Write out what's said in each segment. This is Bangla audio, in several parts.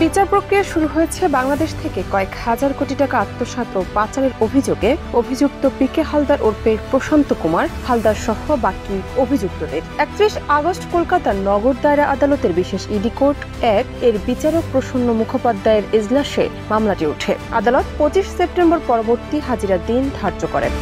বিচার প্রক্রিয়া শুরু হয়েছে বাংলাদেশ থেকে কয়েক হাজার কোটি টাকা আত্মসাৎ ও পাচারের অভিযোগে অভিযুক্ত পিকে হালদার ওরফে প্রশান্ত কুমার হালদার সহ বাকি অভিযুক্তদের। 31 আগস্ট কলকাতার নগর দায়রা আদালতের বিশেষ ইডি কোর্ট 1 এর বিচারক প্রসন্ন মুখোপাধ্যায়ের এজলাসে মামলাটি ওঠে। আদালত 25 সেপ্টেম্বর পরবর্তী হাজিরার দিন ধার্য করেন।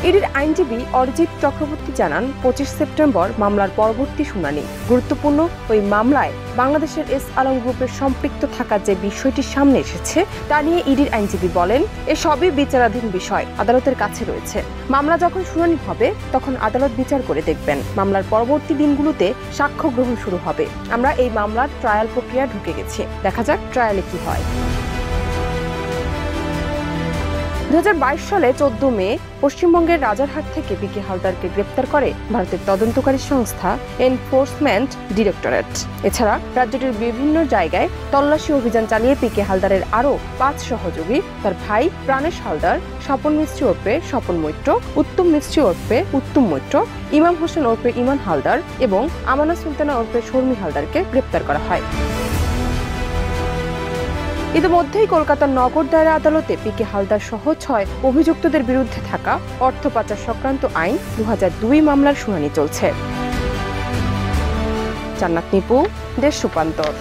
ইডির আইনজীবী অরিজিৎ চক্রবর্তী জানান, 25 সেপ্টেম্বর মামলার পরবর্তী শুনানি। গুরুত্বপূর্ণ ওই মামলায় বাংলাদেশের এস আলম গ্রুপের সম্পৃক্ত থাকার যে বিষয়টি সামনে এসেছে তা নিয়ে ইডির আইনজীবী বলেন, এসবই বিচারাধীন বিষয় আদালতের কাছে রয়েছে। মামলা যখন শুনানি হবে তখন আদালত বিচার করে দেখবেন। মামলার পরবর্তী দিনগুলোতে সাক্ষ্য গ্রহণ শুরু হবে। আমরা এই মামলার ট্রায়াল প্রক্রিয়া ঢুকে গেছি, দেখা যাক ট্রায়ালে কি হয়। 2022 সালে 14 মে পশ্চিমবঙ্গের রাজারহাট থেকে পিকে হালদারকে গ্রেপ্তার করে ভারতের তদন্তকারী সংস্থা এনফোর্সমেন্ট ডিরেক্টরেট। এছাড়া রাজ্যটির বিভিন্ন জায়গায় তল্লাশি অভিযান চালিয়ে পিকে হালদারের আরও 5 সহযোগী, তার ভাই প্রাণেশ হালদার, স্বপন মিস্ত্রি ওরফে স্বপন মৈত্র, উত্তম মিস্ত্রি ওরফে উত্তম মৈত্র, ইমাম হোসেন ওরফে ইমান হালদার এবং আমানা সুলতানা ওরফে শর্মী হালদারকে গ্রেপ্তার করা হয়। ইতিমধ্যেই কলকাতার নগর দায়রা আদালতে পিকে হালদার সহ 6 অভিযুক্তদের বিরুদ্ধে থাকা অর্থ পাচার সংক্রান্ত আইন 2002 মামলার শুনানি চলছে। জান্নাত নিপু, দেশ রূপান্তর।